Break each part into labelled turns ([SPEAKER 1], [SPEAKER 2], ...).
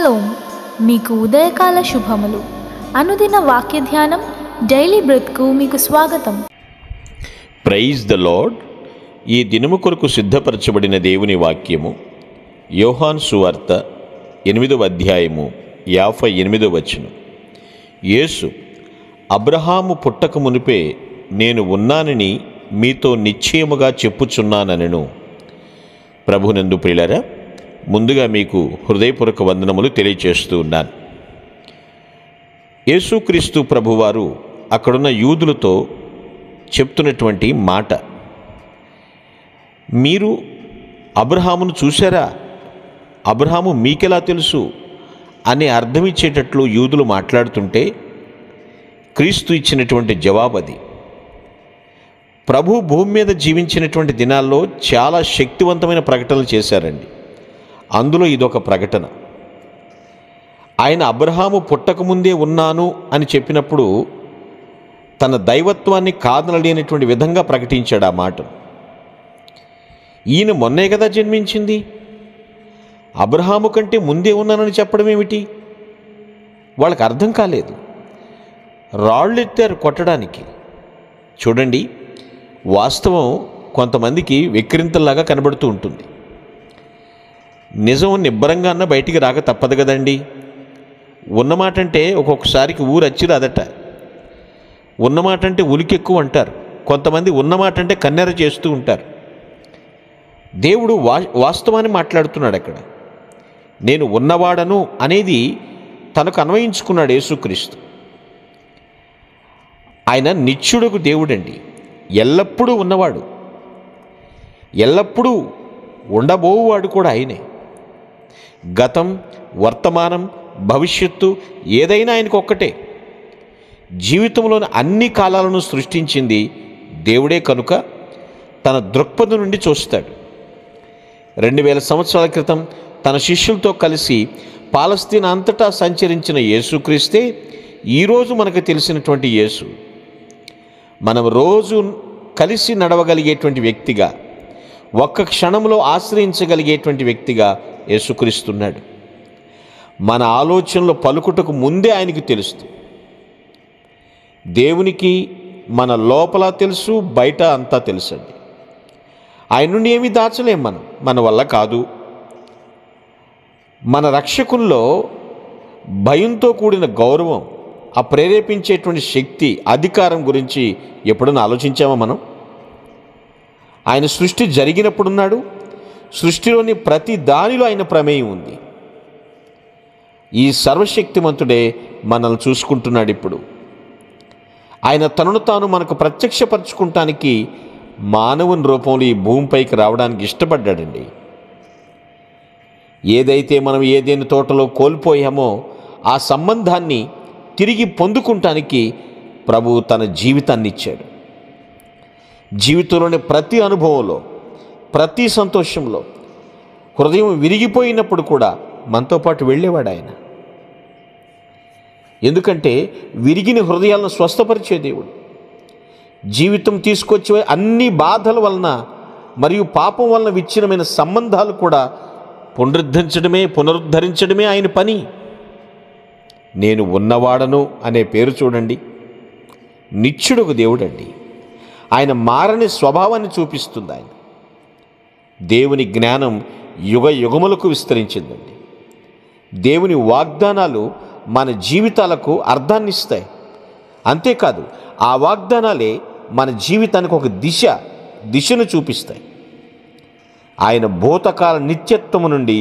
[SPEAKER 1] Shalom, మీకు ఉదయకాల శుభములు. అనుదిన వాక్య ధ్యానం డైలీ బ్రెత్కు మీకు స్వాగతం.
[SPEAKER 2] Praise the lord. ఈ దినము కొరకు సిద్ధపరచబడిన దేవుని వాక్యము యోహాను సువార్త 8వ అధ్యాయము 58వ వచనం. యేసు, అబ్రహాము పుట్టక మునిపే నేను ఉన్నానని మీతో నిశ్చయముగా చెప్పుచున్నానెను. ప్రభునందు ప్రియులారా, ముందుగా మీకు హృదయపూర్వక వందనములు తెలియచేస్తూ ఉన్నాను. యేసుక్రీస్తు ప్రభువారు అక్కడున్న యూదులతో చెప్తున్నటువంటి మాట, మీరు అబ్రహామును చూశారా, అబ్రహాము మీకెలా తెలుసు అనే అర్థమిచ్చేటట్లు యూదులు మాట్లాడుతుంటే క్రీస్తు ఇచ్చినటువంటి జవాబు అది. ప్రభు భూమి మీద జీవించినటువంటి దినాల్లో చాలా శక్తివంతమైన ప్రకటనలు చేశారండి. అందులో ఇదొక ప్రకటన. ఆయన అబ్రహాము పుట్టకముందే ఉన్నాను అని చెప్పినప్పుడు తన దైవత్వాన్ని కాదనలేనటువంటి విధంగా ప్రకటించాడు ఆ మాట. ఈయన మొన్నే కదా జన్మించింది, అబ్రహాము కంటే ముందే ఉన్నానని చెప్పడం ఏమిటి? వాళ్ళకి అర్థం కాలేదు. రాళ్ళు ఎత్తారు కొట్టడానికి. చూడండి, వాస్తవం కొంతమందికి వెక్కిరింతల్లాగా కనబడుతూ ఉంటుంది. నిజం నిబ్బరంగా అన్న బయటికి రాక తప్పదు కదండి. ఉన్నమాట అంటే ఒక్కొక్కసారికి ఊరు వచ్చి రాదట. ఉన్నమాట అంటే ఉలికెక్కువ అంటారు. కొంతమంది ఉన్నమాట అంటే కన్నెర చేస్తూ ఉంటారు. దేవుడు వాస్తవాన్ని మాట్లాడుతున్నాడు అక్కడ. నేను ఉన్నవాడను అనేది తనకు అన్వయించుకున్నాడు యేసుక్రీస్తు. ఆయన నిత్యుడకు దేవుడండి, ఎల్లప్పుడూ ఉన్నవాడు, ఎల్లప్పుడూ ఉండబోవాడు కూడా ఆయనే. గతం, వర్తమానం, భవిష్యత్తు ఏదైనా ఆయనకు ఒక్కటే. జీవితంలోని అన్ని కాలాలను సృష్టించింది దేవుడే కనుక తన దృక్పథం నుండి చూస్తాడు. 2000 సంవత్సరాల క్రితం తన శిష్యులతో కలిసి పాలస్తీనా అంతటా సంచరించిన యేసుక్రీస్తే ఈరోజు మనకు తెలిసినటువంటి యేసు. మనం రోజు కలిసి నడవగలిగేటువంటి వ్యక్తిగా, ఒక్క క్షణంలో ఆశ్రయించగలిగేటువంటి వ్యక్తిగా యేసుక్రీస్తున్నాడు. మన ఆలోచనలు పలుకుటకు ముందే ఆయనకి తెలుసు. దేవునికి మన లోపల తెలుసు, బయట అంతా తెలుసండి. ఆయన నుండి ఏమీ దాచలేం మన వల్ల కాదు. మన రక్షకుల్లో భయంతో కూడిన గౌరవం, ఆ ప్రేరేపించేటువంటి శక్తి, అధికారం గురించి ఎప్పుడైనా ఆలోచించామా మనం? ఆయన సృష్టి జరిగినప్పుడున్నాడు. సృష్టిలోని ప్రతి దానిలో ఆయన ప్రమేయం ఉంది. ఈ సర్వశక్తిమంతుడే మనల్ని చూసుకుంటున్నాడు. ఇప్పుడు ఆయన తనను తాను మనకు ప్రత్యక్షపరచుకుంటానికి మానవుని రూపంలో ఈ భూమిపైకి రావడానికి ఇష్టపడ్డాడండి. ఏదైతే మనం ఏదేని తోటలో కోల్పోయామో ఆ సంబంధాన్ని తిరిగి పొందుకుంటానికి ప్రభువు తన జీవితాన్ని ఇచ్చాడు. జీవితంలోని ప్రతి అనుభవంలో, ప్రతి సంతోషంలో, హృదయం విరిగిపోయినప్పుడు కూడా మనతో పాటు వెళ్ళేవాడు ఆయన. ఎందుకంటే విరిగిన హృదయాలను స్వస్థపరిచే దేవుడు. జీవితం తీసుకొచ్చే అన్ని బాధల వలన మరియు పాపం వలన విచ్ఛిన్నమైన సంబంధాలు కూడా పునరుద్ధరించడమే ఆయన పని. నేను ఉన్నవాడను అనే పేరు చూడండి. నిత్యుడొక దేవుడండి. ఆయన మారని స్వభావాన్ని చూపిస్తుంది. ఆయన దేవుని జ్ఞానం యుగ యుగములకు విస్తరించిందండి. దేవుని వాగ్దానాలు మన జీవితాలకు అర్థాన్ని ఇస్తాయి. అంతేకాదు, ఆ వాగ్దానాలే మన జీవితానికి ఒక దిశను చూపిస్తాయి. ఆయన భూతకాల నిత్యత్వము నుండి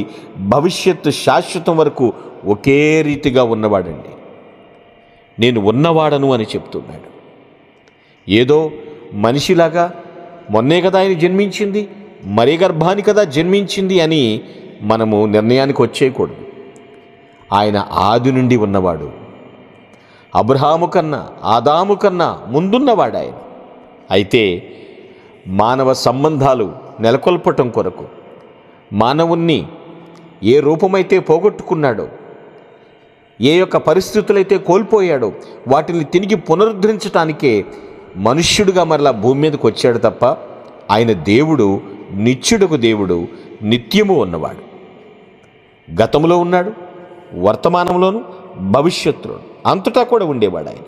[SPEAKER 2] భవిష్యత్తు శాశ్వతం వరకు ఒకే రీతిగా ఉన్నవాడండి. నేను ఉన్నవాడను అని చెప్తున్నాడు. ఏదో మనిషిలాగా మొన్నే కదా ఆయన జన్మించింది, మరీ గర్భాన్ని కదా జన్మించింది అని మనము నిర్ణయానికి వచ్చేయకూడదు. ఆయన ఆది నుండి ఉన్నవాడు. అబ్రహాము కన్నా, ఆదాము కన్నా ముందున్నవాడు ఆయన. అయితే మానవ సంబంధాలు నెలకొల్పటం కొరకు మానవుణ్ణి ఏ రూపమైతే పోగొట్టుకున్నాడో, ఏ యొక్క పరిస్థితులైతే కోల్పోయాడో వాటిని తిరిగి పునరుద్ధరించడానికే మనుష్యుడిగా మరలా భూమి మీదకి వచ్చాడు తప్ప ఆయన దేవుడు నిత్యుడకు దేవుడు, నిత్యము ఉన్నవాడు. గతంలో ఉన్నాడు, వర్తమానంలోను భవిష్యత్తులోను అంతటా కూడా ఉండేవాడు ఆయన.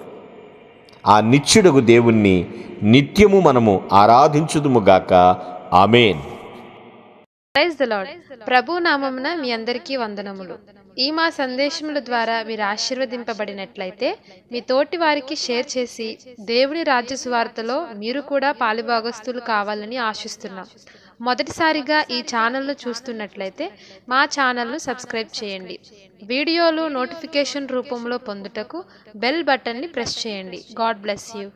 [SPEAKER 2] ఆ నిత్యుడగు దేవుణ్ణి నిత్యము మనము ఆరాధించుదుముగాక. ఆమేన్.
[SPEAKER 3] Praise the lord. ప్రభు నామమున మీ అందరికీ వందనములు. ఈ మా సందేశముల ద్వారా మీరు ఆశీర్వదింపబడినట్లయితే మీ తోటి వారికి షేర్ చేసి దేవుని రాజ్య సువార్తలో మీరు కూడా పాలుభాగస్తులు కావాలని ఆశిస్తున్నాం. మొదటిసారిగా ఈ ఛానల్ను చూస్తున్నట్లయితే మా ఛానల్ను సబ్స్క్రైబ్ చేయండి. వీడియోలు నోటిఫికేషన్ రూపంలో పొందుటకు బెల్ బటన్ని ప్రెస్ చేయండి. God bless you.